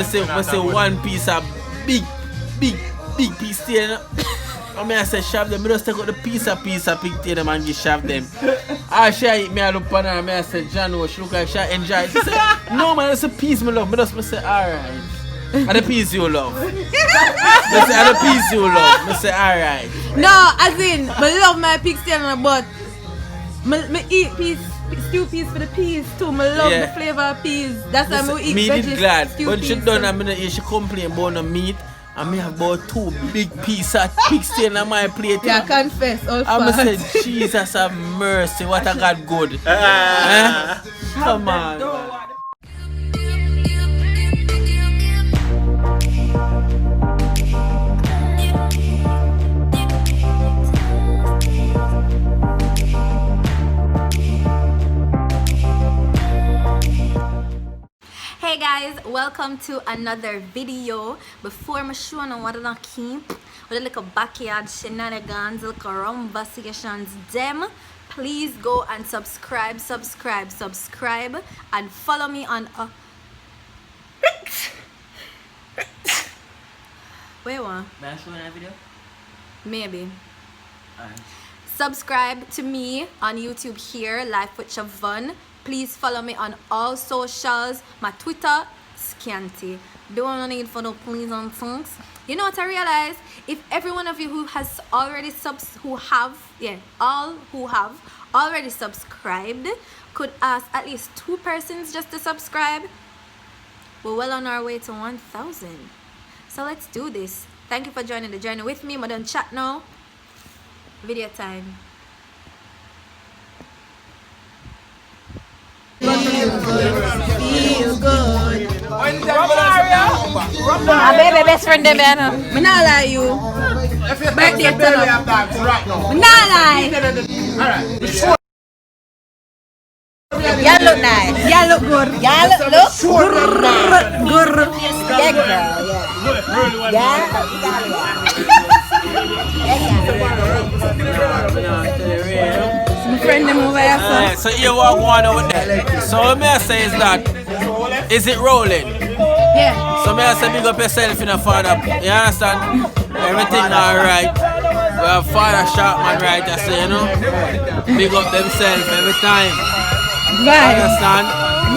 say one piece of big piece there. And I say shove them. I just take out the piece of pig them and give shove them. I share it, me I look on her and I say, John, she look like she enjoy it. She say, no man, it's a piece me love. I just say, alright. And the piece you love. I say, and the piece you love. I say, alright. No, as in, I love my pig stew, but I eat stew peas for the peas too. I love the flavor of peas. That's why I eat veggies. Me glad. When she done, I'm gonna she complain about the meat. And me have about 2 big pieces of pig stew on my plate. Yeah, confess, all I'm gonna say, Jesus have mercy, what a God good. Come on. Hey guys, welcome to another video. Before I show you what I keep with a little backyard shenanigans, little rum-versations them, please go and subscribe and follow me on wait one. May I show you that video? Maybe. Alright. Subscribe to me on YouTube here, Life with Shavun. Please follow me on all socials. My Twitter, scanty. Don't need for no please and thanks. You know what I realize? If every one of you who has already already subscribed could ask at least 2 persons just to subscribe, we're well on our way to 1,000. So let's do this. Thank you for joining the journey with me. I'm done chat now. Video time. Feel good. My baby best friend there, man. I'm not lie you. Birthday turn up. I'm not lie. Y'all look nice. Y'all look good. Y'all look good. Yeah, girl. Yeah. My friend them over here, so you walk one over there. So what may I say is that, is it rolling? Yeah. So may I say big up yourself in a father. You understand? Everything alright. We have Father Sharpman right, I say, you know? Big up themselves every time. Right. Understand?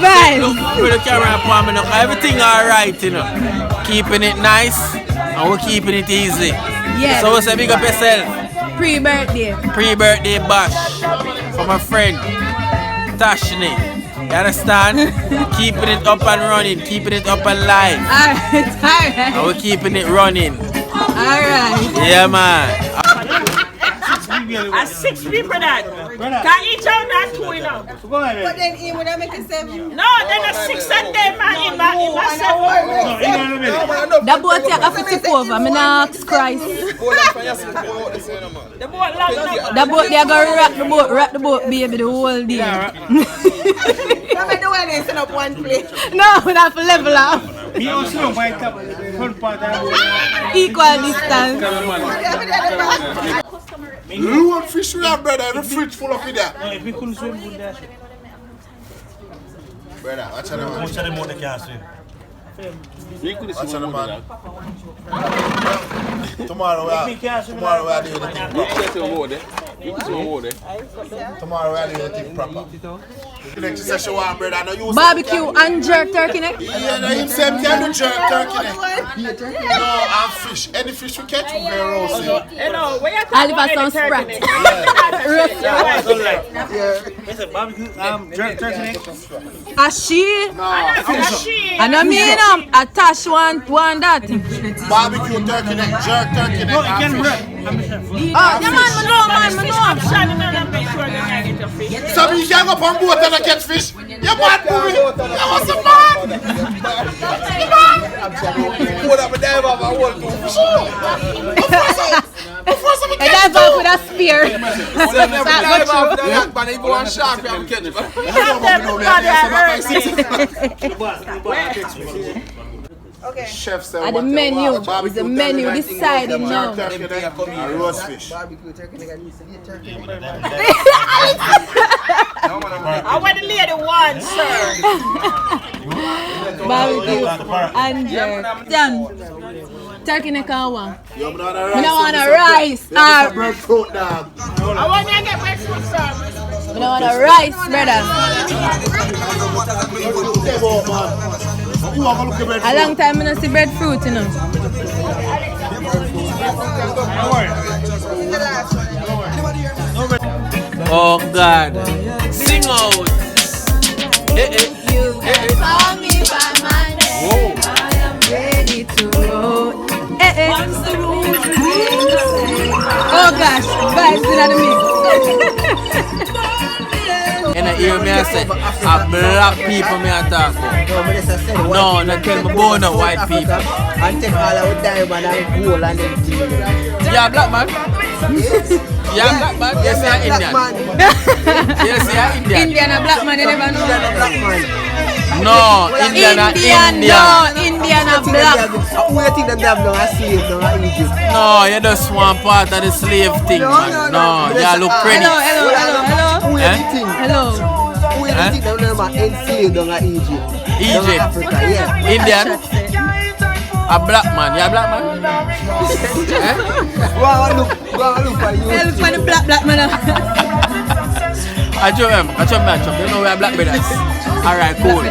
Right. Look through the camera upon me, look, everything alright, you know? Keeping it nice and we're keeping it easy. Yeah. So we say big up yourself. Pre-birthday bash for my friend Tash. You understand? Keeping it up and running, keeping it up and live. Alright. And we're keeping it running. Alright. Yeah, man. And 6 people that. Can each other not 2 enough. But then he would have make a 7. No, then a 6 and then man in my 7. That boy take a 50 over. I'm not ask Christ. The boat long enough. That boat they are gonna rock the boat baby the whole day. I'm the one that set up one plate. No, we have to level up. Me also by top front part Equal distance. Load fish we have, brother. The fridge full of it there. No, if we couldn't swim, we would dash. Brother, watch out, man. Most of them only can't swim. Watch out, man. Tomorrow we are doing the thing proper. Tomorrow we are doing the thing proper. The next session one, brother. No, you Barbecue and jerk turkey neck. Yeah, no, him same can do jerk turkey neck. No, and fish. Any fish we catch, we can roast it. Hello, where you I'll leave us some sprat. It's a barbecue, jerk turkey neck. A she? And I mean, a Tash want that. Barbecue turkey neck, jerk turkey neck. No, it can rap. Oh, yeah, man. Shannon and make sure that I get your fish. So you can go up on boat and catch fish. You mad, boy? You must be mad. You mad? What up, dive off a whole two fish? I dive off with a spear. Dive off the yacht, but if you want shark, you have to catch it. Okay. Chef said And the menu is the menu decided now. Roast fish. Barbecue turkey. I want the lady one, sir. Barbecue and jerk. Done. Turkey neck and one. I don't want a rice. Breadfruit, dog. I want to get breadfruit, sir. I don't want a rice, brother. A long time I don't see breadfruit, you know. Oh God. Sing out. You can call me by my name. I am ready to roll. Once the rules remain the same. Oh gosh, vibes in the mix. And I hear me I say, a black people me I talk about. No, not tell me about no white people. And take all our diamond and gold and everything. You a black man? You a black man? Yes, you are Indian. Yes, you are Indian. Indian a black man, you never know. No, Indian a Indian. No, Indian a black. Who you think that they have done a slave down in Egypt? No, you just want part of the slave thing, man. No, you look pretty. Hello. Who you think? Hello. Who you think that they have enslaved down in Egypt? Egypt. Africa, yeah. Indian. A black man. You a black man? Wow, look for you. Hey, look for the black man. I show them. You know we are black brothers. Alright, cool.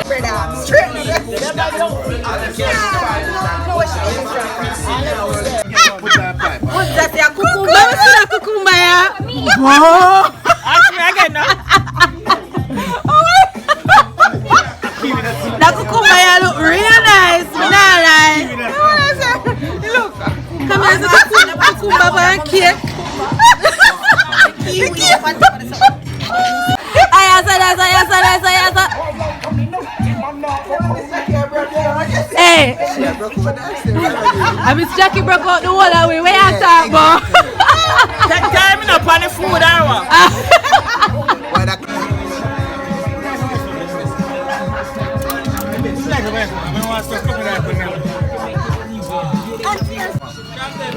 What's that? Your cucumber? Cucumber, yeah. Ask me again now. That cucumber yeah, look real nice. Not like. Look. Come here, so cucumber for a cake. Hey, I miss Jackie broke out the whole away. Where you talk about? Take time in up on the food, Arwa.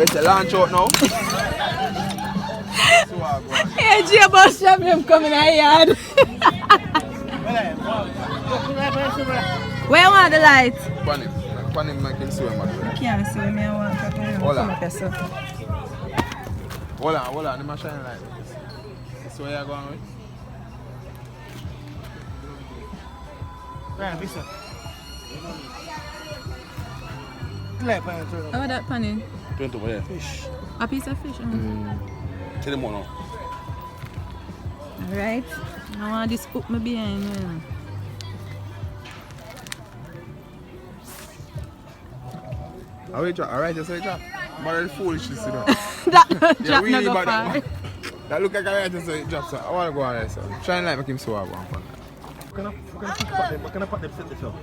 It's a launch out now. Hey, Jeo boss shop them coming out yard. Where you want the light? Panim making swim, man. Can't see me. I want to Hold on, let me shine light. This way you're going with? Right, listen. How that panning? 20 over there. Fish. A piece of fish. Tell them what now. Alright. I want this cook me behind you. Alright, just say drop. But it's foolishness, you know. That Yeah, drop really no go bad. far. That look like I just say drop, so I want to go on there, so. Shine light make him so hard. Can I put them set this up?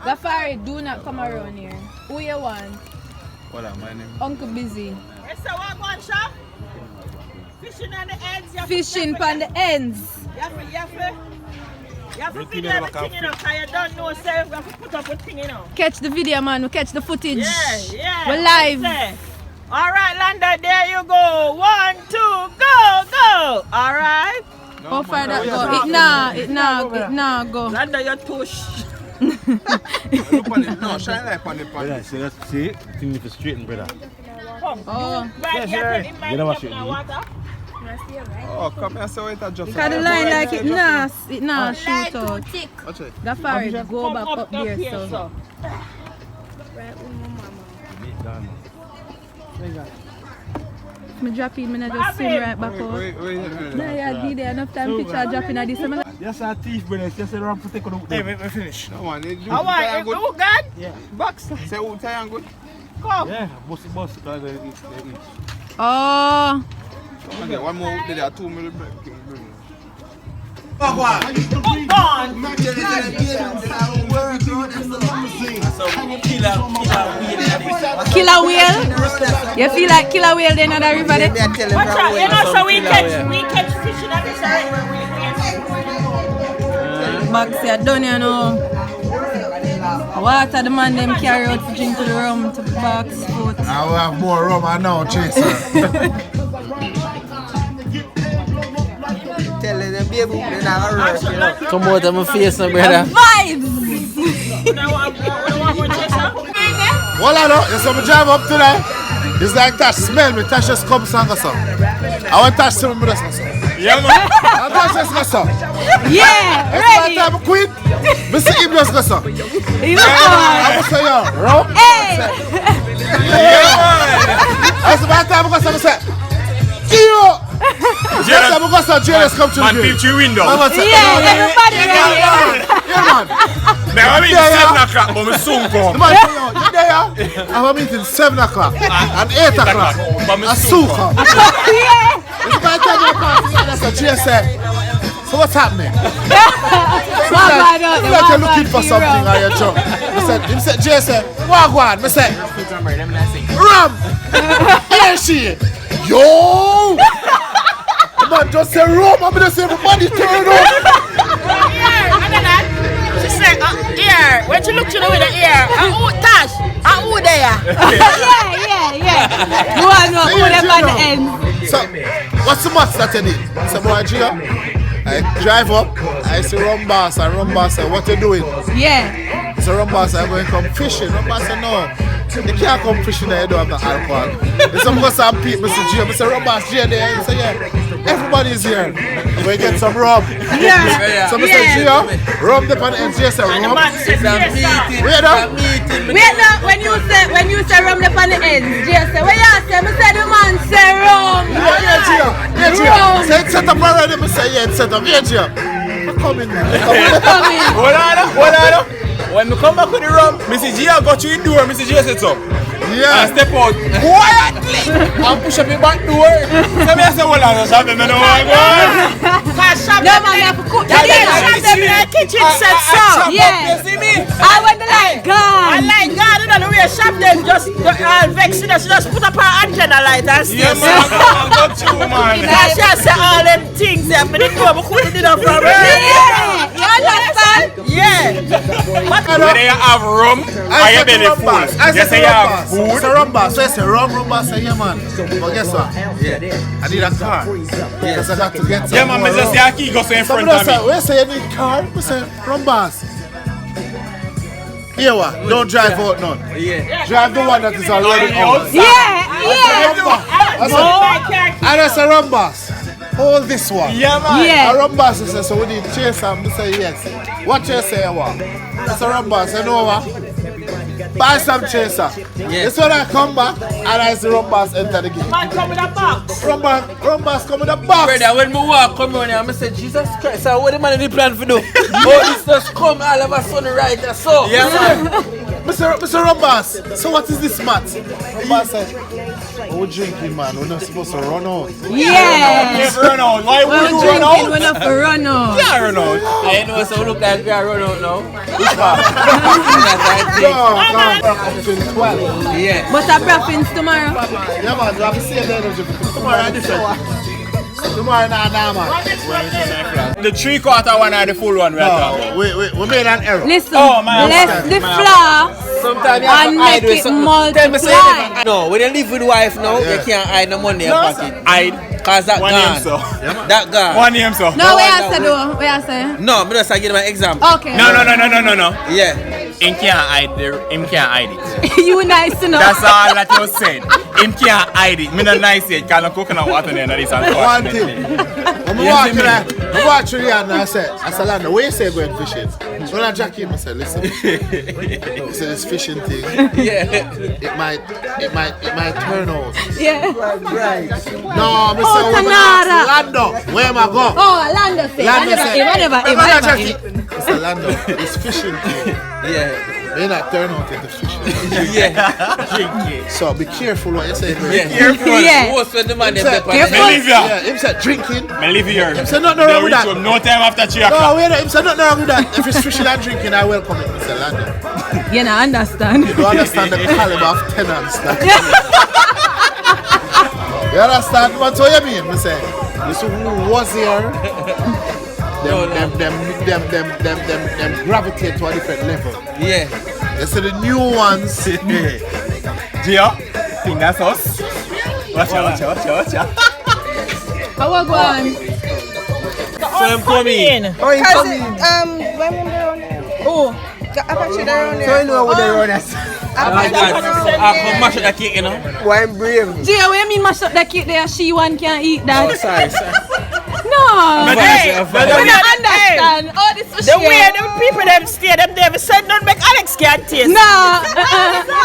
Gafari, do not come around here. Who you want? Hold on, my name. Uncle Busy. Yes, sir, what going shop? Fishing on the ends. Fishing on the ends. You have to video everything, you know, because you don't know, sir. You have to put up a thing, you know. Catch the video, man. We catch the footage. Yeah. We're live. All right, Landa, there you go. 1, 2, go. All right. How far that go? It nah go. Landa, your tush. No, shine light on the pan. Brother, see, that's see, thing if it's straighten, brother. Oh. Right, Yes, you sir. You know what you need? water. Oh, come here, so it just. Because the line like it nah shoot out. Watch it. Gafari, go back up there, here, so. so. Me drop in, I just swim right back out. Wait. Nah, yeah, did there enough time picture dropping at this. Yes, our thief, brother. Yes, the wrong take on. Hey, we finish. No man, they do. How are you? Who got? Yeah. Box. Say who tie good? Come. Yeah, boss, because they eat. Oh. Okay, one more. There are 2 minutes break. Gone. Killer whale? You feel like killer whale then at the river there? Watch out, you know, so we catch fish in this area. Bags here done, you know. Water the man them carry out to drink to the rum to box foot. I will have more rum I know, chaser. Tell them baby, they're not gonna rush, you know. Come out of my face, no brother. Vibes! Well, I know, you saw me drive up today. It's like Tash, smell me. Tash just comes and goes. I want Tash to remember this. Yeah, man. And Tash just goes. Yeah, ready. Every time I quit, Mr. Him just goes. You I was saying, Rum. Hey! That's the time I go. I say, Geo! Yes, I'm going to Jeo come to Man, peep through window. Yeah, everybody ready. Yeah, man. Now, I mean, 7 o'clock, but we soon The come. man say, yo, you there? I have a meeting 7 o'clock and 8 o'clock. But we And soon soon come. come. It's my time to pass. That's what Jeo said. So what's happening? It's like you're looking for something or you're drunk. He said, Jeo said, Wagwan. I said, Rum. Here she is. Yo. The man just say Rum. I'm going to say everybody turn up. She said, here, when she looked to the window here, Tash, who there? Yeah. You want to know who them at the end. So, what's the maths that you need? So, boy, Gio, I drive up, I see Rum Boss, and Rum Boss said, what you doing? Yeah. So, Rum Boss said, I'm going to come fishing. Rum Boss said, no, you can't come fishing there, you don't have the alcohol. There's some go some people, Mr. Gio. I said, Rum Boss, Gio there. He said, yeah, everybody's here. We get some rum. Yeah. So, Mr. Gio, rum the pan and Gio said, rum. Wait up. Wait now, when you say rum up on the end, Jay say, what you say? Me say the man say rum. Yeah, Gio. Say it's set up already. I say, yeah, it's set up. Yeah, Gio. Come in, man. Hold on. When we come back with the rum, Mr. Gio got you in the door, Mr. Gio said so. Yeah. And step out quietly and push up your back door. So me I say, hold on, shop them, I don't want to go. No man, you have to cook. Shop them in the kitchen set so. Yeah. You see me? I want the light I gone. like God, you know the way shop them just vexing us. She just put up her antenna light and Yeah, stuff. man, I got you, man. And she just say all them things there, but they know we couldn't do that from her. Yeah. You understand? Yeah. Whether you have rum or you belly full, you say you have food. It's a rum bar. So I say rum bar. Say yeah, man. But guess what? Yeah. I need a car. Because I got to get some Yeah, man, more I just say rum. a key goes in front Somebody of say, me. we say you need car. We say rum bars. Here what? Don't drive out none. Yeah. Drive the one that is already out. Yeah. And I say rum bars. Hold this one. Yeah, man. Yeah. A rum bars say, so we need chase and we say yes. What chase say you want? That's a rum bars. You know what? Buy some chaser. This when I come back and I see rum bars enter the game. Man come with a box. Rum bars come in the box. Brother, when we walk come on here, I say, Jesus Christ, what the man in the plan for do? Oh, this just come all of a sudden right there, so. Yeah, man. Mr. Rum bars, so what is this mat? Rum bars said, oh, we're drinking, man. We're not supposed to run out. Yeah. Never run out. Why would We're you run drinking, out? we're not for run out. Yeah, run out. I know, so look like we are run out now. Which No, part? I'm 12. Yeah. But a braffins tomorrow. Yeah, man, you have to see the energy. Tomorrow I different. Tomorrow nah, man. The 3/4 one or the full one we are talking about? We made an error. Listen, Oh, man. less the flour Sometimes you have and to hide make with it something. Tell me, say multiply. no, when you live with wife now, you can't hide the money in your pocket. I Cause that one gone. name, so. That gone. One name, so. No, where I say though? Where I say? No, I'm just give them an example. Okay. No. Yeah. Him can't hide it. You nice enough. That's all that you said. Him can't hide it. Me not nice yet. Cause no coconut water there. That is One unfortunately. thing. I'm watching here and I said, Lando, where you say going fishing? So when I jack him, I said, listen. I said, this fishing thing, Yeah. it might turn out. Yeah. No, I'm Oh, saying, Tanara. Lando, where am I going? Oh, Lando say. Lando said, I never. I said, Lando, this fishing thing, Yeah. may not turn out into fishing. Yeah. So be careful what you say. Yeah. Careful. Yeah. Most of the man Him them said, depend- Careful. Me leave yeah, ya. him said drinking. Me leave here. Him said nothing wrong with Reach that. home. No time after 3 o'clock. No, wait, him said nothing wrong with that. If it's fishing and drinking, I welcome it, Mr. Lando. You know, understand. You don't understand the caliber of tenants. You understand what you mean? I say, this who was here, them gravitate to a different level. Yeah. You see the new ones. Gio, think that's us. Watch out. How we go on? I'm coming. Oh, you Because, coming? when we around there. Oh, Apache around there. so you know what they run us. Apache around Come mash up there. the cake, you know. Why I'm brave? Jeo, what you mean mash up the cake there? She one can't eat that. Oh, sorry. No. Hey, I don't understand. Oh, this was the way the people them stay, them never said don't make Alex can't taste. No.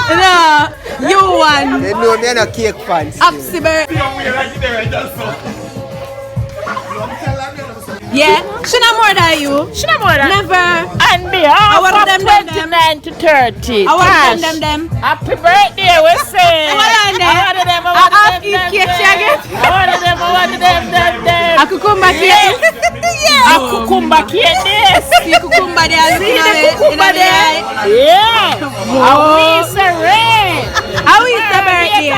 No. You one. They know me and a cake fan. Happy birthday. Yeah. She not more than you. She not more than Never. And me, half want of them, 29 to 30. I want Tash. them. Happy birthday, we say. I want them. I want them. I eat cake, she again. I want them. A cucumber cake. A cucumber cake, this. See cucumber there. See the cucumber there? Yeah. A piece of red. How is the birthday?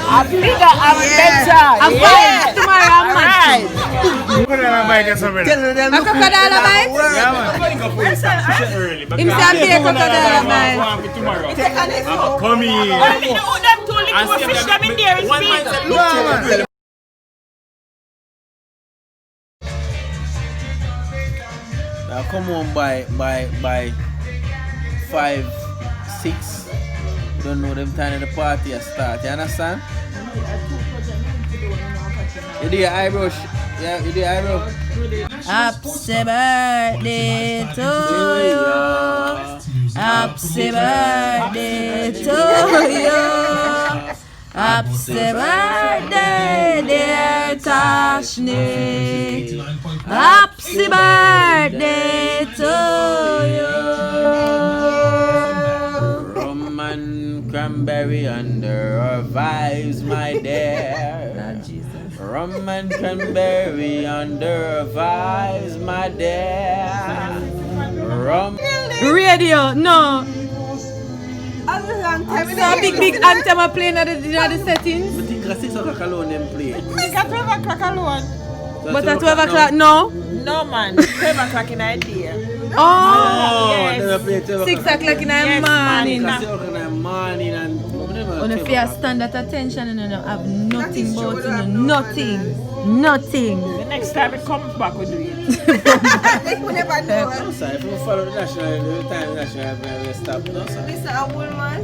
A bigger and better. I'm fine. Tomorrow I'm mad. Right. Tell them A crocodile bite? Him say be a crocodile bite. Well, you know them two little fish them in there is big. Now come home by 5, 6. You don't know them time of the party a start. You understand? You do your eyebrow. Yeah, you do your eyebrow. Happy birthday to you. Happy birthday to you. Happy birthday, dear Tashni. Happy birthday to you. Rum and cranberry under our vibes, my dear. Rum and cranberry under our vibes, my dear. Rum. Radio, no. All the long time. So big anthem are playing at the settings. I think at 6 o'clock alone them play. It's at 12 o'clock alone. But at 12 o'clock, no. No man, 12 o'clock in idea. Oh, Yes. Never play 12 6 o'clock in the Yes, morning. man. 6 o'clock in the morning and On if you stand at attention and you don't have nothing about you, nothing. The next time it comes back, we do it. We never know. sorry, if we follow the national, every time the national we stop. No, sir. This is a woman.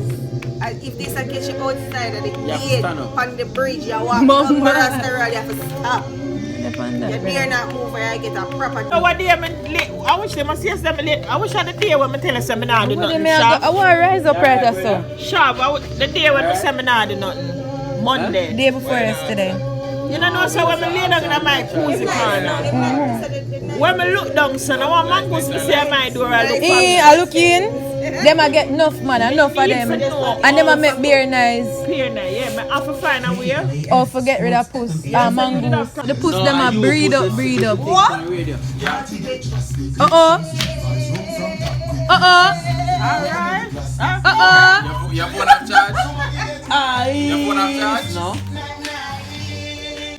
If this a catch you outside of the You have to gate stand up. on the bridge, you walk Mama. down Barastarol, you have to stop. You dare not move or you get a proper. So what day I'm late? I wish they must see us them late. I wish I had the day when I tell us seminar do nothing. I Sharp. want to rise up right so. Sharp. The day when we seminar do nothing. Monday. Day before yesterday. You know, so when I lay down in my cozy corner, when I look down, son, I want mangoes to say my door. I look for I look in. Them I get enough man, enough of them. And them I make beer nice. Peer now, yeah, I have to find a way. Or forget rid of puss. Mangoes. The puss them a breed up. What? Alright. Your phone have charge? Your phone have charge? No,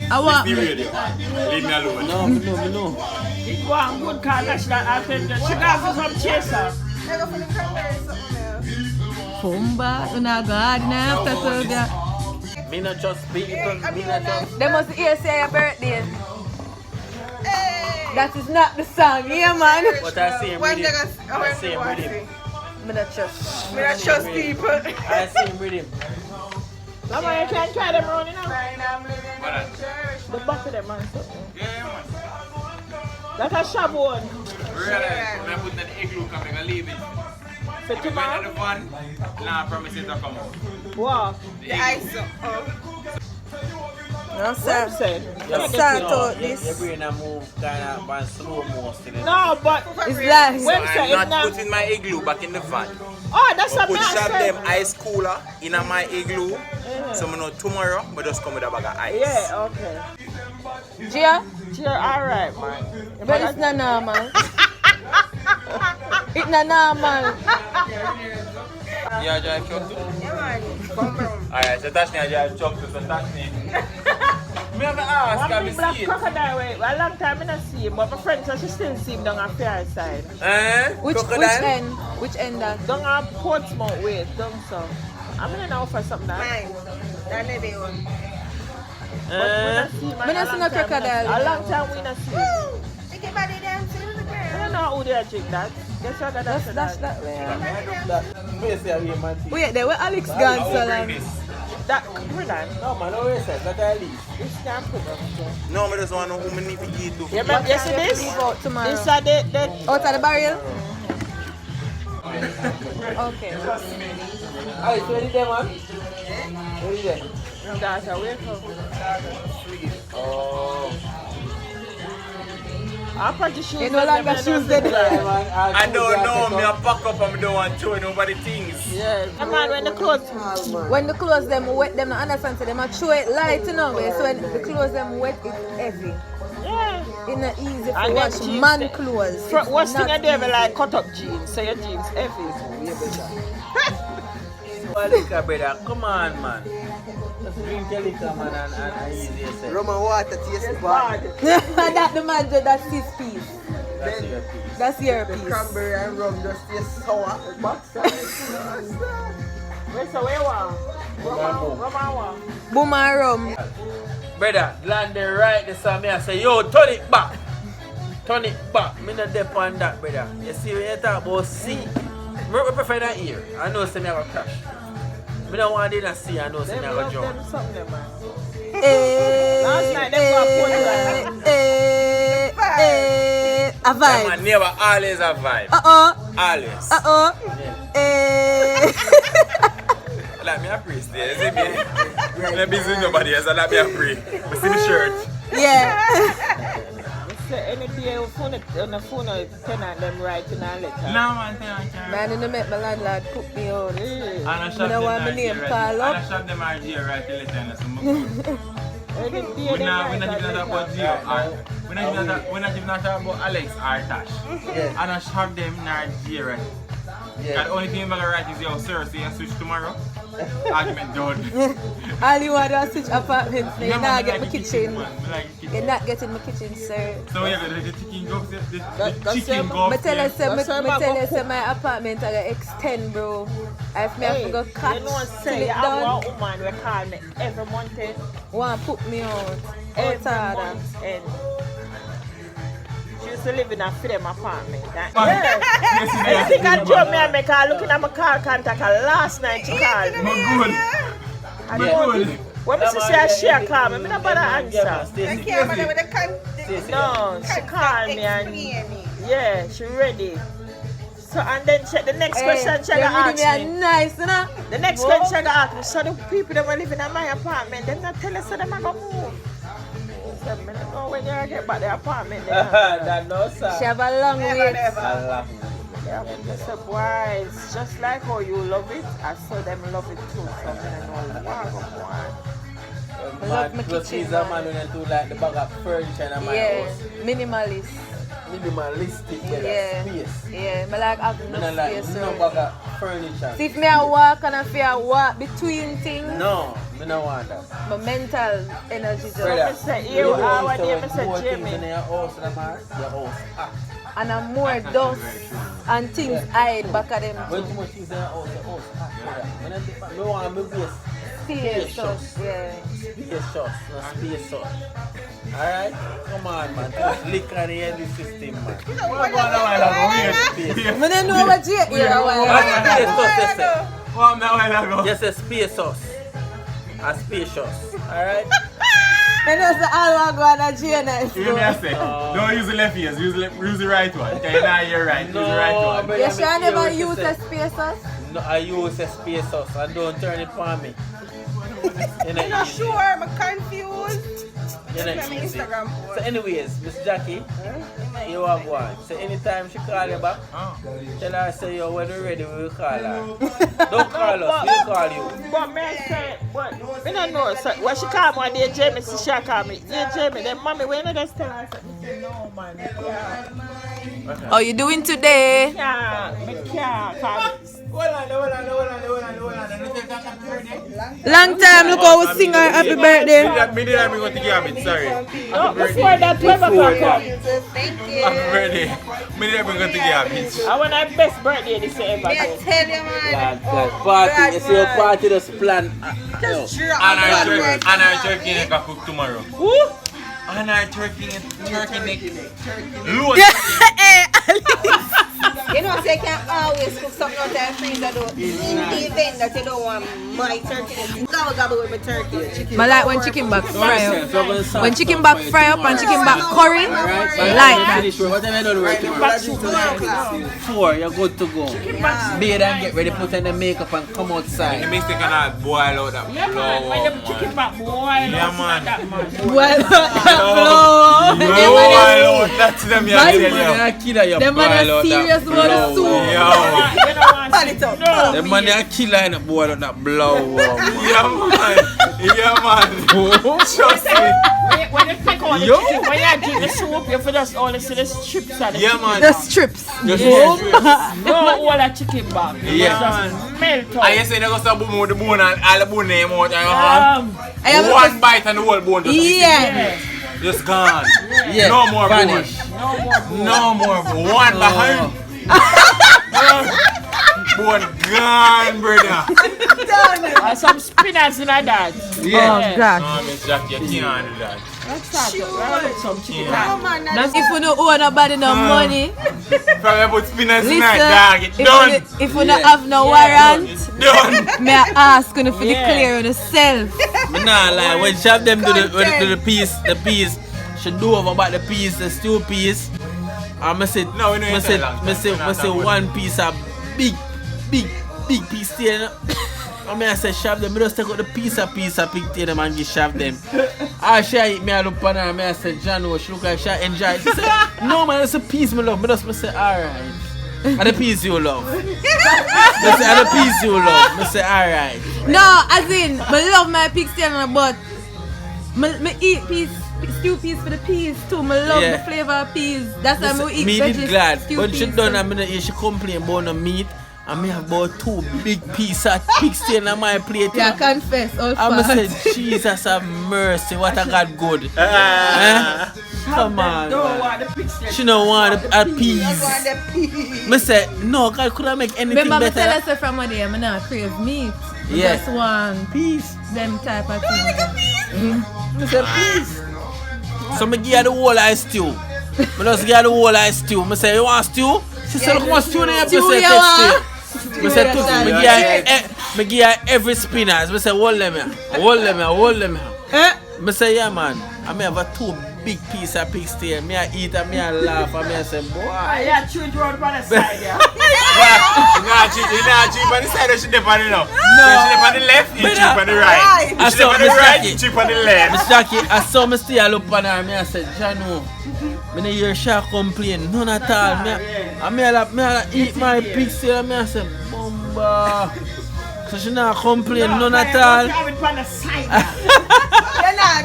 I want. Radio. Leave me alone. no. It was good car national anthem. She got some chaser. Never for the cranberry something else. Fumba, you know garden after 12 yeah. Me not just people. Me not just. They must hear say your birthday. Hey! That is not the song, yeah man. But I see him One with him. nigga- I see him with him. Me not trust. We don't trust people. I see him with him. Mama, you can't try them around, you know. Fine, I'm living in church. The back of them, man. That's a Shavun. Really? When I put in the igloo, I'm going to leave it. For When tomorrow. the fun, nah, promises to come out. Wow. The ice up. No Sam said. Let's start out Your this. brain a move kind of by slow most of the No, but It's like when say I'm it's not not. putting my igloo back in the van. Oh, that's a I put shop man. them ice cooler in my igloo. So I know tomorrow, I just come with a bag of ice. Yeah, okay. Gia, You're alright, man. but it's not normal. It's not normal. You drive truck too? Yeah, man. Alright, so Tash I drive truck too, so Tash Me have to ask, One can big we black see it? crocodile, wait, a long time I don't see him, but my friend says she still see him down on fair side. Which Crocodile? end? Which end that? Down on Portsmouth way, down so. I'm gonna know for something that. Mine. That never one. But we don't see him We don't see no crocodile. A long time we don't see him. Sticky body dancing with the I girl. don't know who they drink that. Guess what That's that's that way. Wait, Wait, there where Alex gone, so That, we're done. no, man, no way, sir. That's at least. This can put up. No, I just want to know who me need to eat to. You remember, you see this? leave out tomorrow. This are the Out of the barrel? Okay. Alright, so ready there, man? Ready there? that's a way for. Oh. I put the shoes. You no longer shoes there. I don't know, me I pack up and I don't want to show nobody things. Yeah. Come on, when the clothes. When the clothes them wet, them not understand, so them a throw it light, you know. So when the clothes them wet, it's heavy. Yeah. It's not easy to And wash them jeans, man they- clothes. Worst thing I Not do ever like cut up jeans, so your jeans heavy. Liquor, brother. Come on, man. Just drink your liquor, man, and easy yourself. Rum and water taste bad. that the man do, that's his piece. That's your piece. That's your piece. Cranberry and rum just taste sour. Where's the way one? Roma. Boom and rum. Brother, land there right there, so me I say, yo, turn it back. Turn it back. Me not dep on that, brother. You see, when you talk about sea, I prefer that here. I know say me I go crash. Me don't want to do sea, I know say Them me I go love drown. them something, man. Last night them got Portugal. A Yeah, vibe. man, never always a vibe. Always. Let me a priest there, see me? I'm busy with nobody else, so let me a pray. I see the shirt. Yeah. Say any day on the phone tenant them writing a letter. No man, tenant can't. Man, you know make my landlord put me on. And I I shop don't them want my name called up. And I shop them RG right till the time. So good. Any day We're them not write even a talking about letter. Jeo. We're not even talking about Alex or Tash. Yeah. And I shop them in RG right. Yeah. And the only thing I'm gonna write is yo sir, so you switch tomorrow. Argument done. All you want to switch apartments. You Yeah, not man, get I my like the kitchen. man. I like the kitchen. You're not getting my kitchen, sir. So yeah, the chicken go upstairs. The That's chicken them. go Me tell you, upstairs. say, me tell you, say my apartment I gotta extend, bro. If me have to go cut you know till say it you have done, one woman we call me every month end. want put me out. Every Outside. month end. She used to live in a film apartment. Man, Yeah. yesterday I think I I told me I make her looking at my car contact and last night she called me. good. I Yeah. don't Good. when me say she call me, I don't bother answer. I can't bother with the No, she called me and yeah, she ready. So and then the next question she gonna ask me. me. Nice, you know? The next question she gonna ask me. So the people that were living in my apartment, them not tell us so them a go move. So I don't know when you get back the apartment. That no, sir. She have a long way. Yeah, I said, boy, it's just like how you love it. I saw them love it too. So I don't know why. Love my Plus kitchen, he's a man. man who do like the bag of furniture in my Yeah, house. minimalist. Minimalistic, Yeah. space. Yeah, I like having I no don't like space. no So. bag of furniture. See, if me I walk and if I walk between things, No, I don't want that. my mental energy just. Brother, I say, you are what used to they when say, more things Jamie. in your house than mine, your house hot. And I'm more dust and things hide back at them When too. too much things in your house hot, brother. When I think I want my base, Space, so, Spacious. yeah. space shot, no space shot. Alright? Come on, man. Just lick on the end system, man. What going on while ago? Wait. I don't know what you hear a while. Space sauce, they say. What a while ago? Just a space sauce. A spacious. Alright? I know say all want go on a Jeo and I. You hear me I say? Don't use the left ears, use the right one. Okay, now you're right. Use the right one. but You I'm sure I never curious to use say. a spaces? No, I use a space sauce and don't turn it for me. I'm not sure, I'm confused. You know, Let me easy. Instagram So post. anyways, Miss Jackie, you have one. So anytime she call you back, Oh. tell her say yo when we're ready we will call her. Don't call us, we'll call you. But me I say, but I don't know. So when she call me one day, Jamie, she call me. Dear Jamie, then mommy, when I just tell her, I said, no man, How you doing today? me can't. Long time, look how we sing her happy birthday. Me did I bring out the garbage, sorry. No, before that 12 o'clock come. Thank you. Happy birthday. Me did I bring out the garbage. I want my best birthday this year ever. I tell you, man. Party, you see your party just plan. Just drop And the I jerk in and cook tomorrow. Who? And our turkey neck. Load. You know, so you can always cook something out of the freezer though. In the event that you don't want my turkey, gobble with my turkey. I like when chicken back fry up. When chicken back fry up and chicken back curry, I like that. Whatever you don't work, 4, you're good to go. Bathe and get ready, put on the makeup and come outside. The mistake cannot boil out that flour. When them chicken back boil, Yeah, man. Well, Boil out. That's them, yeah. Them man are serious about the soup. The man a killer in the boil out that blow. Yeah, man. Trust me. when you take out the chicken, when you drink the soup, you just only see the strips of the Yeah, chicken. man. The strips. No, all the chicken back. Yeah. Just melt out. I say they go start boom with the bone and all the bone name out. One bite and the whole bone just just gone. Yeah. No more vanish. bone. No more bone. One behind. Bone gone, brother. Some spinach in that. Oh, God. No, Miss Jack, you can't do that. Let's some chicken. That's if you don't owe nobody no money. Probably put spinach in Listen, that, dog. It's done. if you don't have no warrant, Done. may I ask you for declare on yourself. Nah, like when chef them do the peas, she do over about the peas, the stew peas. I say, No, we know I you say, tell long I say, time. I say one piece of big piece there. I say chef them, I just take out the piece of pig them and give chef them. I share it, me I look on her, I say, John, she look like she enjoy it. She say, no man, it's a piece me love. I say, alright. And the piece you love. I say, and the piece you love. I say, alright. No, as in, I love my pig stew, but I eat stew peas for the peas too. I love the flavor of peas. That's why I eat veggies. Glad. stew When peas. she done, I'm gonna she complain about the meat. I may have about 2 big pieces of pig stew on my plate. Yeah, confess, all I'm fat. say, Jesus have mercy, what a God good. Come on. Don't want the pig stew. She don't want the peas. I say, no, God could I make anything Remember, I better? tell us from a day, I'm not crave meat. Yeah. Just one Peas. them type of thing. I say, peas. So I give her the whole ice stew. I just give her the whole ice stew. I say, you want stew? She said, look, what stew in your Stew place? you want? I said, I give her every spinach. I say, hold them here. I say, yeah, man. I may have a 2 big piece of pig stew. Me I eat and me I laugh and me I say, boy. Yeah, chew it round on the side, yeah. You're not cheap on the side, she dip on it now. No. She dip on the left, you cheap on the right. I She dip saw on the Miss right, Jackie. you cheap on the left. Miss Jackie, I saw me still look on her and I said, Jano, I don't hear her complain, none at all. I eat my pig stew and I said, Bumba. So she not complain, none at all. Have it on the side. You're not.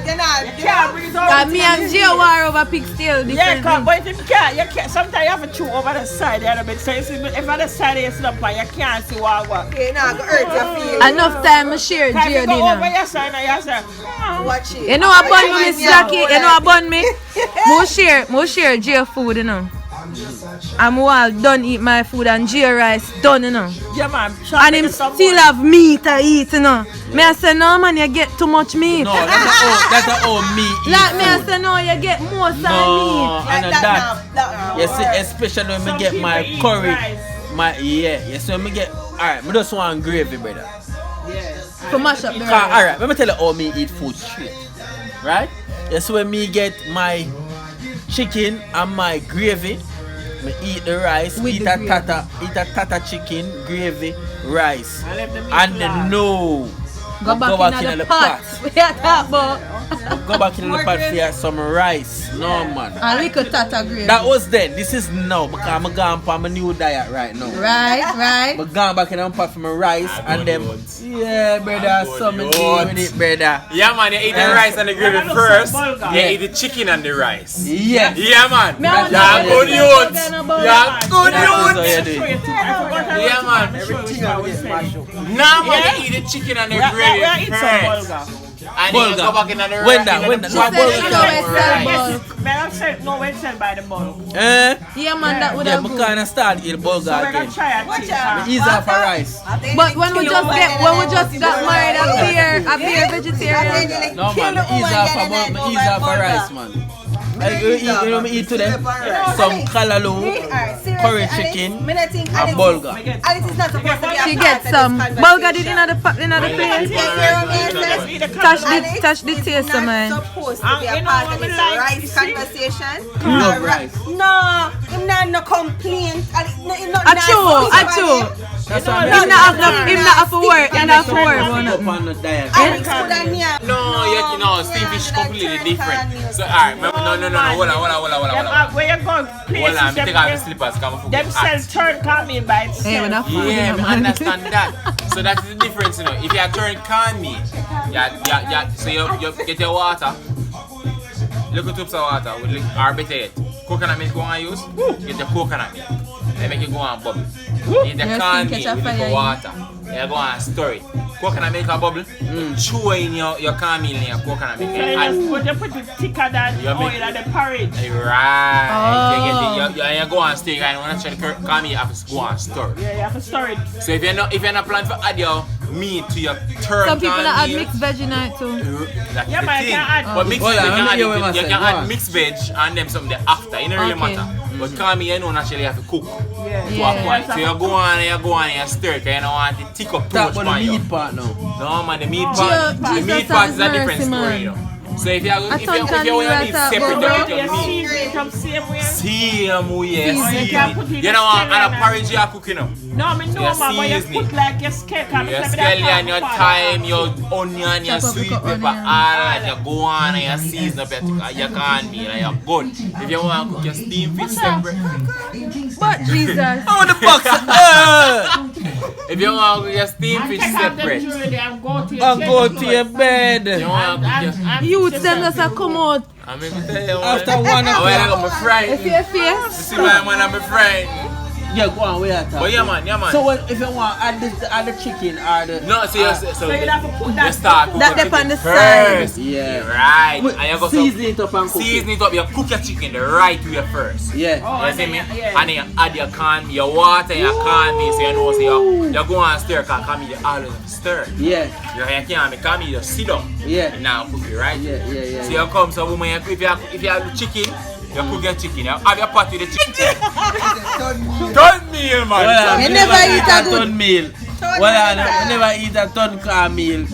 You can't bring it over. Me and Jeo war over pig stew. Yeah, but if you can't, sometimes you have to chew over the side a little bit. So you see, if on the side you sit up and you can't see what. You're not going to hurt your feelings. Enough time I share If Jeo you go over dinner. your side and you say, Watch it. You know I bun me, Miss Jackie. You know I bun me. More share Jeo food, you know. I'm all done eat my food and Jeo rice done, you know. yeah, man. And him still have meat to eat, you know. Me I say, no man, you get too much meat. No, that's all me eat Like me I food. say, no, you get more No, meat. and that. You see, especially when I get my curry. You see, when I get, alright, I just want gravy, brother. To mash up the rice. Alright, let me tell you how me eat food straight. Right? That's when me get my chicken and my gravy. Me eat the rice, With eat the a gravy. tata chicken, gravy, rice. I left the meat And flat. then no. Go back in the pot. We are talking about. Go back in the pot for some rice. No man. A little tata gravy. That was then. This is now because I'm going for my new diet right now. Right. I'm going back in the pot for my rice and then. Yeah, brother. So me deal with it, brother. Yeah, man, you eat the rice and the gravy first. You eat the chicken and the rice. Yeah. Yeah, man. Me I want Yeah, to good know youth. again about Yeah, good That's how youth. you do it. Yeah, man. Nah, man, you eat the chicken and the gravy first. And then you go back in the rice. When that? She said she know where sell bulk. No, when sell by the bulk. Yeah man, that would Yeah, have I good. kind of start eat bulgur So we're again. gonna try it. Watch out. Ease off a rice. But when we just got married up here I be a vegetarian. No man, ease off for rice, man. Me eat today some kalaloo, curry chicken, and bulgur. Alice is not supposed to be a She part gets of some this bulgur did in the plate. Tash the taste of man. Supposed to be a part of this rice conversation. Love rice. No, him not complaint. Achoo. That's why Him not have to work. Him not have to work about nothing. on the diet. Alex could have near. No, steamfish completely different. So, alright, no, hold on. Where you going? Hold on, me take off the slippers, come on. Them sell turn coming by itself. Hey, when I find Yeah, him, I understand that. So that is the difference, you know. If you are turn corn meat, so you get your water, little tubs of water, with or better yet, coconut milk you want to use, get the coconut milk. They make it go and bubble. Get the corn meat with little water, you go and stir it. Coconut milk a bubble, chew in your corn meal in your coconut milk. But you put it thicker than oil and the porridge. Right. You go and stir it, and when you try the corn meal, you have to go and stir. Yeah, you have to stir it. So if you're not planning to add your meat to your turn some people corn that add meal, mixed veg in it too. that's Yeah, the but thing. you can add. But mixed Hold veg, on, you let me can hear what add, you you say. can Go add on. mixed veg and them something after. It don't really Okay. matter. But corn meal, you don't actually have to cook to a Yeah. point. So you go on and you stir it, 'cause you don't want it to tick up too Talk much about on the you. meat part now. No man, the meat Jesus part is a have different mercy, story, man. you know. So if you want your meat about separate, you bro. get your meat. Season it up same way. Same way, you can put it you know what, in and a and- porridge you are cooking up. No, I mean, no, Your man, but you seasoning. put like your scale. Your scallion, your thyme, your onion, your Chop up sweet the pepper, onion. all that. You go on and you season up your corn meal and you're good. If you want to cook your steam fish separate, But Jesus. I want the box. if you want to cook your steam fish Take out them separate, jewelry and go to your I'll go to your bed. you want to cook your... Youths them just a come out. I'm going to tell you After what. 1 I o'clock. got my friend. See your face? See my man, I'm a friend. Yeah, go on, where you But yeah man. So if you want add the chicken or the No, so you have to put that start That cooking dep on the first. Yeah. Right. And you go season it up and cook season it up. You cook your chicken the right way first. Yeah. You see me? And then you add your corn, your water, your corn meal, so you know, so you go and stir, because corn meal you always have to stir. Yeah. You can't make corn meal, you just sit down. Yeah. And now cook it, right? Yeah. So you come, so woman, if you have the chicken, you cook your chicken, you have your pot with the chicken. Done meal, man. Well, You never eat a good- ton meal. Well, I never eat a ton corn meal.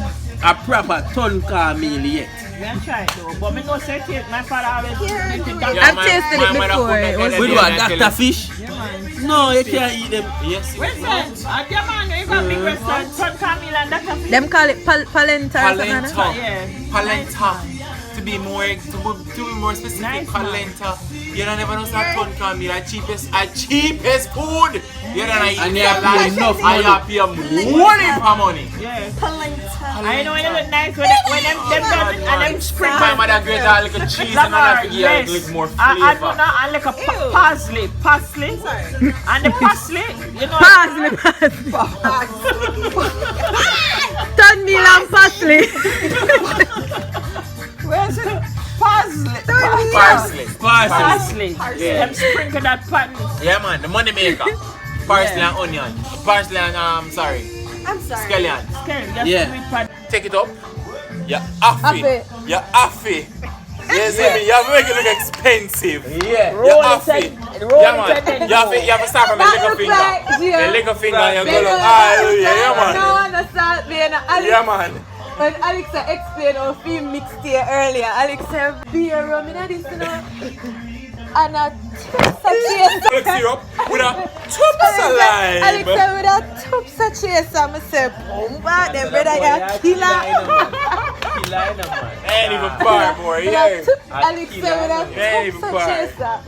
A proper ton corn meal yet. I'm trying to, but me no say it. My father always make it Yeah, I've tasted it before. It was We do a Dr. Fish? No, you can't eat them. Yes. Listen, at your man, you got big restaurant, Son Camille and Dr. Fish. Them call it palenta or something like that. Yeah. Palenta. To be more specific, Nice, palenta. You don't never know that ton can be like cheapest food. You don't know And you have to pay enough I have to pay money for money. Yeah. I know you look nice when them done and them sprinkle. My mother grate a little cheese and I have to give a little more I do flavor. not, and like a parsley. And the parsley, you know. Parsley. Turn meal and parsley. Where's it? Parsley. Parsley. Yeah. Them sprinkle that pan. Yeah man, the money maker. Parsley and onion. Parsley and I'm sorry. scallion. Okay, just Yeah. sweet pan. Take it up. You're affy. You're affy. You see me? You have to make it look expensive. Yeah. You're affy. Yeah man. You have to start from the little finger. The little finger and you go like, hallelujah. Yeah man. No understand me. Yeah man. When Alexa explained how we mixed here earlier, Alexa beer rum in this, you know, and a tubs of chaser. Mix you up with a tubs of lime. Alexa with a tubs of chaser. I say, bomba, the brother ya killer. Ain't even far more, yeah. Alexa with a tubs of chaser.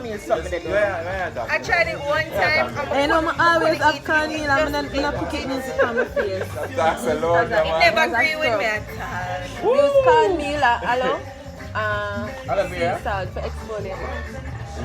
I tried it one time. You know, I always have corn meal and I'm not cooking music on my face. That's a lot, It never agree with me at all. Use corn meal, hello? Sea salt for exfoliate.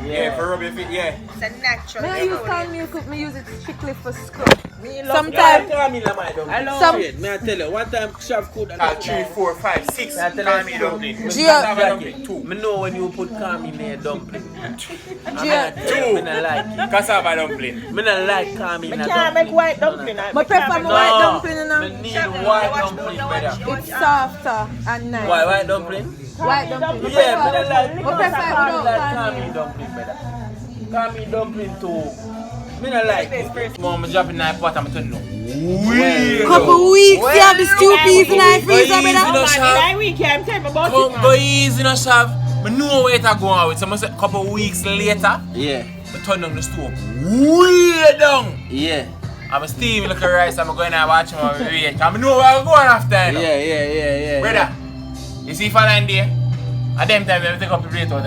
Yeah, for rub your feet, yeah. It's a natural. When I use corn meal cook, I use it strictly for scrub. Sometimes. Some- Me I tell you, one time Shav could 3, 4, 5, 6. Kami dumpling. Gio- Cassava dumpling. 2. Me know when you put Kami in a dumpling. Gio- Me not like it. Cassava dumpling. Me not like Kami in a I can't make dumpling. white dumpling. I prefer my white dumpling, you know. Me need white dumpling better. It's softer and nice. Why white dumpling? White dumpling. Yeah, me not like. I prefer Kami without like Kami. Kami dumpling better. Kami dumpling too. Me not like it. Mom, I'm dropping that pot, I'm telling you. Couple weeks, you have the stew peas in the freezer, easy, brother. no, Shav. That weekend, tell me about it, Go man. easy, no, Shav. I know where it's going with. So I say a couple weeks later, Yeah, I turn on the stove. Way down. yeah, I'm steaming like a rice. I'm going to watch my weight. I know where I'm going after. You know. yeah. Brother, you see Falan there? At them time, they take up the rate out of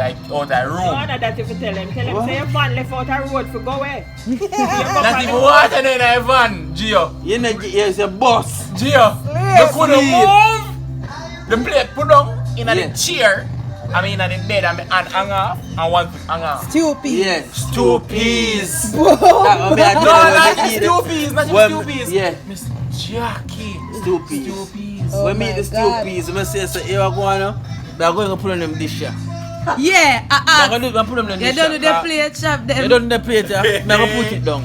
the room. No, no, that if you tell him say your van left out a road for go away. Not even water in the van, Gio. You know, it's a boss. Gio, they couldn't move. The plate put down in the chair. I mean, in the bed and hang off and one foot hang off. Stew peas. Yeah, Stew peas. That one me I tell No, you, not when the you stew eat peas, not the When- stew peas. yeah. Miss Jackie. stew peas. Stew peas. When me my eat the stew God. peas, I say, so here I go on. But I'm going to put on them dish here. Yeah, I'm going to put them in the You dish. don't do the plate chop You them. don't do the plate, yeah? I'm going to put it down.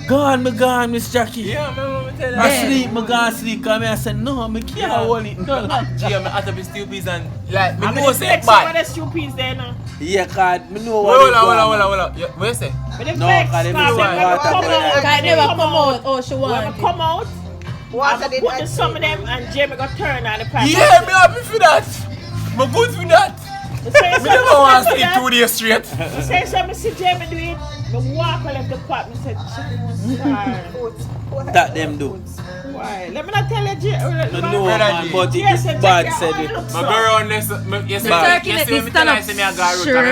Gone, Miss Jackie. Yeah, man, tell you. I sleep, I go sleep, because I said, no, I can't hold it. No. Gio, I have to be stew peas and like, me I'm know going to say flex some of bad. the stew peas there now. Yeah, cause I know what Hold they go on. on. Yeah, what you say? But the No, flex, cause they cause miss them one never water come for that. out. Can never come out. Oh, she When want we come out, Water I'm did put not some of them and Jamie got turn on the pan. Yeah, me happy for that. Me good for that. Me never want to sleep 2 days straight. You say something, see Jamie do it. Me walk and left the pot. Me said, sorry. That them do. Why? Let me not tell you, Jamie. No, man, but it Yes, is bad, Jackie, said how it. I look Me so. go around this, you say, turkey you neck say, is me stand tell up I say me a go road, strong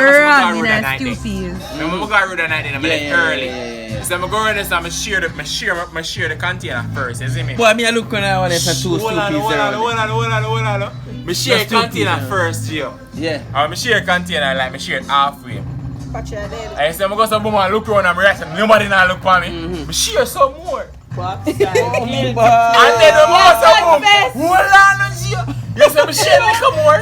because in me a go stew road peas. Remember, I go road at night and I'm like early. Yeah. So I go around this and I share the container first, you see me? Boy, me I look when I want to two stew Hold peas around. on. Me share the Just 2 container pieces. first, Gio. Yeah. I share the container like me share it halfway. patch your dead. I say, I go some boom and look around and I react. Nobody not look for me. Me share some more. And then the boss of boom. Hold on, Gio. You say me share a little more.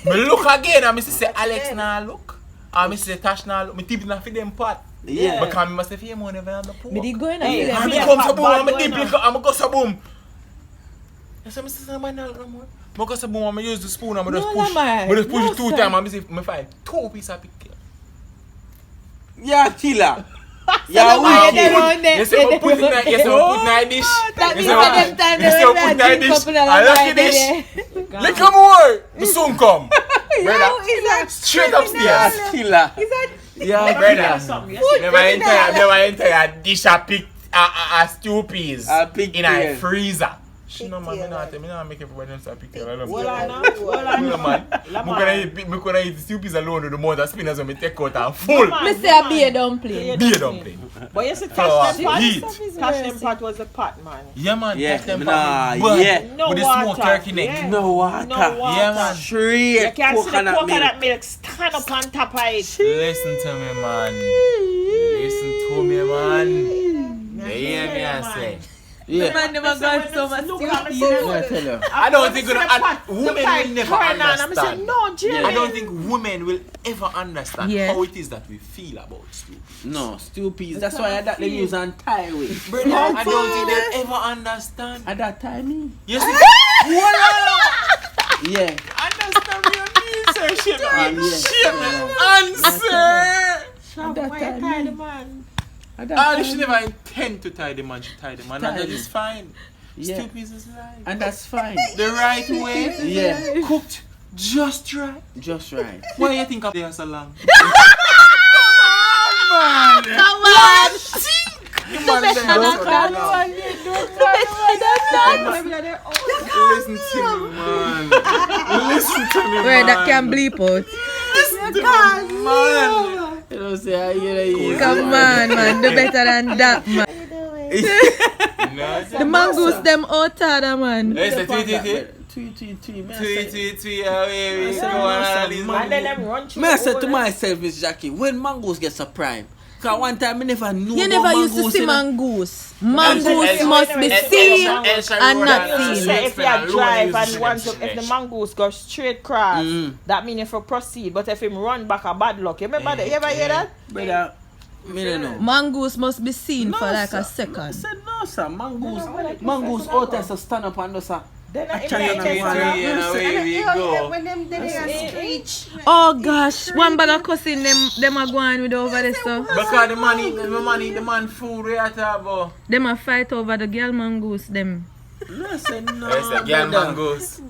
Me look again and me say Alex nah look. And me say Tash nah look. Me tip na for them pot. Yeah. Because me must have money never on the pool. Me did go in Hey, and And see me them. come to boom and me dip lick and me go so boom. I say, me say somebody not look no more. Me go so boom and me use the spoon and me just No, push. Lamar. Me just push No, it 2 sir. times and me say, me find 2 pieces of pickle. Yeah, killer. Yeah, Lamar, they wicked. don't know. You say me put it in a dish. That You means say at them time you they say were me put it in not a drink dish. couple of I Lamar lucky dish. there. Little more. Me soon come. Brother, straight upstairs. Killer. Yeah, Brother, Something, yes. never enter a dish a pick a stew peas A pig in a tail. freezer. No man, me not make everybody else a pick tail. I love Hold you. on now. Hold on No now. man, me coulda eat stew peas alone with the mother spinners when me take out and full. Me say a beer dumpling. Beer dumpling. But you see, Flour, Tash them pot. heat. Tash them pot was the pot, man. Yeah man, Yeah, take them nah, back. But yeah. No with the water. smoked turkey neck. Yeah. No water. No water. Yeah, man. You Straight can see the coconut coconut milk. milk stand up on top of it. Listen to me, man. Listen to me, man. You hear me, I say. Yeah. Man never got so much Look stew at me, peas. say, I tell you. I don't think women women will never understand. No, Jamie. I don't think women will ever understand Yeah. how it is that we feel about stew. No, stew peas. That's why I that them use on tie with. Brother, I don't think they'll ever understand. At that time, me. You see? Voila! Yeah. Understand me on me, sir. Shit, man. Yeah. Shit, man. Answer! At that time, me. man. At that Ah, time, she never intend to tie the man. She tied the man. And that is fine. Yeah. Stew peas is right. And that's fine. The right way. Yeah. Cooked just right. Just right. Why you think of they are so long? Come on! Listen to me, man. Listen to me, man. Where that can bleep out. Listen to me, man. You know, say, I hear Come on, man. Do better than that, man. The mongoose them out of man. Listen, Tweet. Tweet, away we go on all these And then them run through Me I the said to whole- myself, Miss Jackie, when mangoes get a prime, Cause one time I never knew You about never used to mongoose, see you know. mongoose. Mongoose must be seen and not Say seen. if you drive and once if the mongoose goes straight cross, that means if you proceed. But if him run back a bad luck. You remember that? You ever hear that? Brother, me don't know. Mongoose must be seen No, for like sir. a I second. said no, sir. Mongoose out there so stand up and do sir. Then Actually, When them they screech. Oh gosh, one bag of cousin them are going with over there so. Because the man food we are talking about. Them a fight over the girl mongoose them. No, I said no. It's a girl brother. mongoose.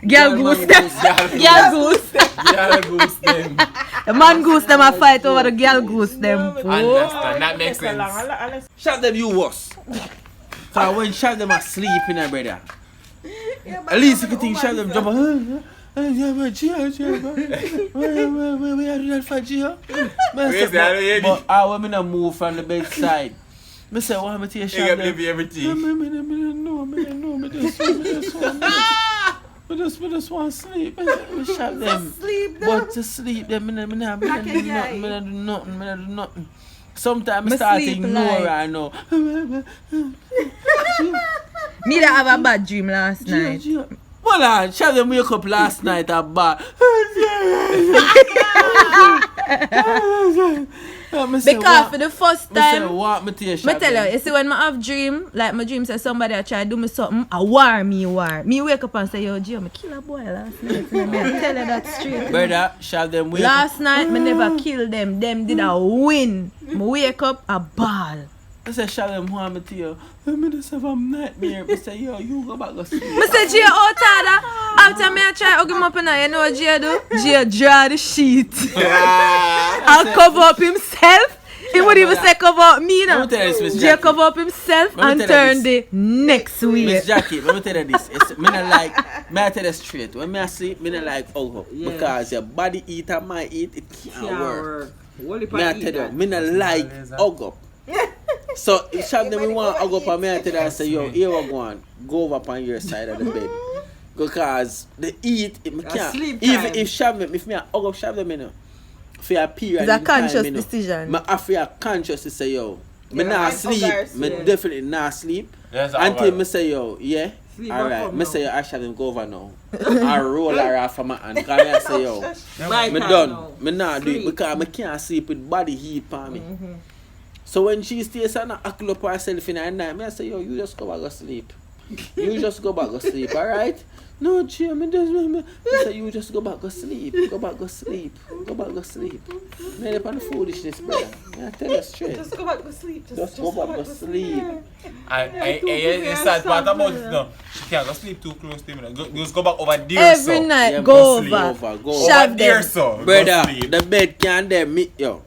Girl goose them. Girl goose. Girl goose them. The mongoose them a fight over the girl goose them. Understand, that makes sense. Shot them you worse. Cause when shot them asleep in there, brother. At least you can think shot them jump. Where you do that for Geo? But I want me to move from the bedside. I say, why am I to You shot get them? baby everything. I just want to sleep. I shot them. But to sleep, them, I do nothing. Sometimes I start to sleep ignore like- I know. Me that have a bad dream last night. Well, I shot them wake up last night at bar. Because for the first time, what me tell you, me tell you, you see when I have dream, like my dream says somebody a try do me something, I war. Me wake up and say, yo, Gio, me kill a boy last night. And I tell you that straight. brother, shot them wake Last night, me never kill them. Them did a win. Me wake up a ball. I say, shot them want me tell you. I just have a nightmare. I say, yo, you go back go sleep. Me say, Gio, out there. After me I try hug him up and you know what Gio do? Gio draw the sheet. I'll cover up himself. He would even say cover up me now. Let me tell you this, Miss Gio Jackie. cover up himself Let me and tell you turn this. the next way. Miss Jackie, let me tell you this. Me not like, me I tell you straight. When me I sleep, me not like hug up. Because your body eat and my eat, it can't work. Me I tell you, me not like hug up. So if shop them, me want hug up and me I tell you, I say, yo, here we go on. Go over on your side of the bed. Because the eat, it me can't. Even if shop them, if me I hug up shop them, you know. For a period It's a in time, conscious you know, decision. I feel conscious to say, yo, me Yeah, not I sleep. forgot, Me yeah. definitely not sleep. Yes, Until me say, yo, yeah. Sleep Alright, back up me now. say, yo, I shall them go over now. I roll her off from my hand. Because me I say, yo, me done. Me not do it because me can't sleep with body heat on me. So when she stays and act up herself in the night, me I say, yo, you just go back to sleep. You just go back to sleep, alright? No, Gio, me say, you just go back to sleep. Go back to sleep. Go back to sleep. Me up on the foolishness, brother. I tell you straight. Just go back to sleep. Just go back to sleep. And the sad part about it, no, she can't go sleep too close to me. Just go back over there, Every so. night, Yeah, go sleep over. go Shove Over there, them. so. Go Brother, sleep. the bed can't there me yo,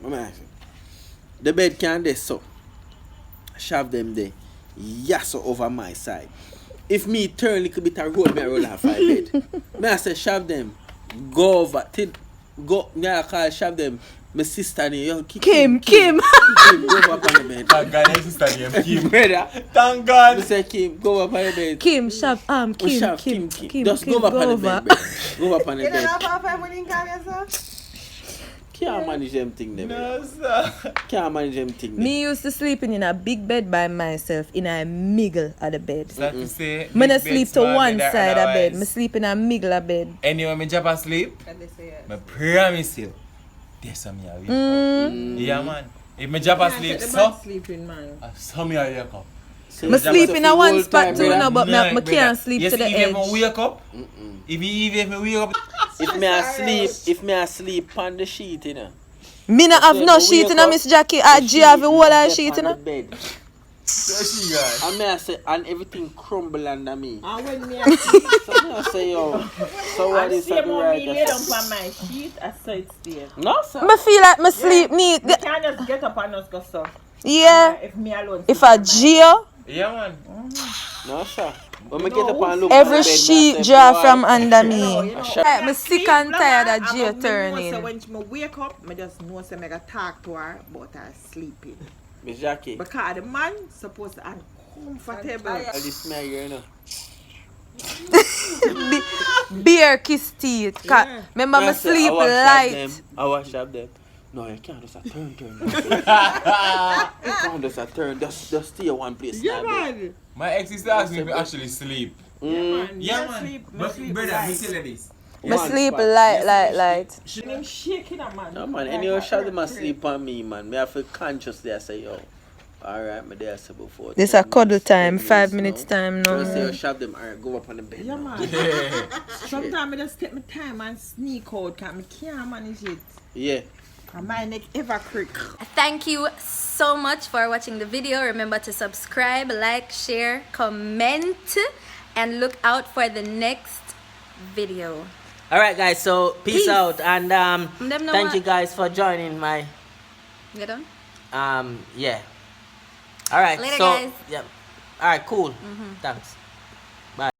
the bed can't there so. Shove them there. Yes, so over my side. If me turn a little bit and roll me and roll off my bed. Me I say shove them. Go over. Go me I call shove them. My sister name, yo, Kim. Kim, go over up on the bed. Thank God, your sister name Kim. Brother, Thank me God. say Kim, go up on the bed. Kim, shove, Oh, shove, Kim. Just go up on the bed, brother. Go up on the You don't bed. have a when you call yourself? Can't manage them thing there, brother. No, sir. Can't manage them thing there. Me used to sleeping in a big bed by myself in a middle of the bed. That to say, Me not big sleep bed, to small one bed, side of bed. otherwise. Me sleep in a middle of bed. Anyway, me drop asleep, And they say yes. I promise you, there's some here wake up. Yeah, man. If me drop asleep, so, sleeping man. some here wake up. Me sleep in a one spot too brother. now, but Night, me brother. can't sleep Yes, to the if me edge. wake up, if me wake up, If me asleep on the sheet, you know. Me not have Say, no me sheet wake in a up, Miss Jackie. the I G have a whole is of sheet up in on a. the bed. she got. And me I say, and everything crumble under me. And when me So me I say, yo, so what And is see that when me lay right? down on my sheet, I saw it stay. No, sir. Me feel like me sleep neat. Me can't just get up and just go so. Yeah. If me alone. If sleep I on my- Geo, Yeah, man. No, sir. When me get up and look on every the bed, me I sheet say, draw boy, from under You me. know, Right, me sick and tired of Geo Geo So turning. when I wake up, I just know say I gotta talk to her, but I'm sleeping. Miss Jackie, Because the man supposed to be uncomfortable. all this me here, you know. Beer kiss teeth. 'Cause Remember me I say, sleep I wash up light. them. I wash up them. No, you can't just a turn. You can't just a turn. Just stay one place. Yeah, now, babe. man. My ex used to ask me if I actually sleep. Yeah, man. Sleep, But sleep brother, light. me tell you this. Me One sleep spot. light. Him shaking a man. No, man. Any shot them asleep on me, man. Me have to consciously I say, yo. Alright, me there say before. This 10 a cuddle minutes, time, 10 5 minutes, minutes time no. Just say, yo, no. shove them. Alright, go up on the bed. Yeah, now. man. Sometimes I just take my time and sneak out because I can't manage it. Yeah. And my neck ever creak. Thank you so much for watching the video. Remember to subscribe, like, share, comment, and look out for the next video. Alright guys, so peace out and Them know thank what- you guys for joining my You done? yeah. Alright, Later, so guys. yeah. Alright, cool. Thanks.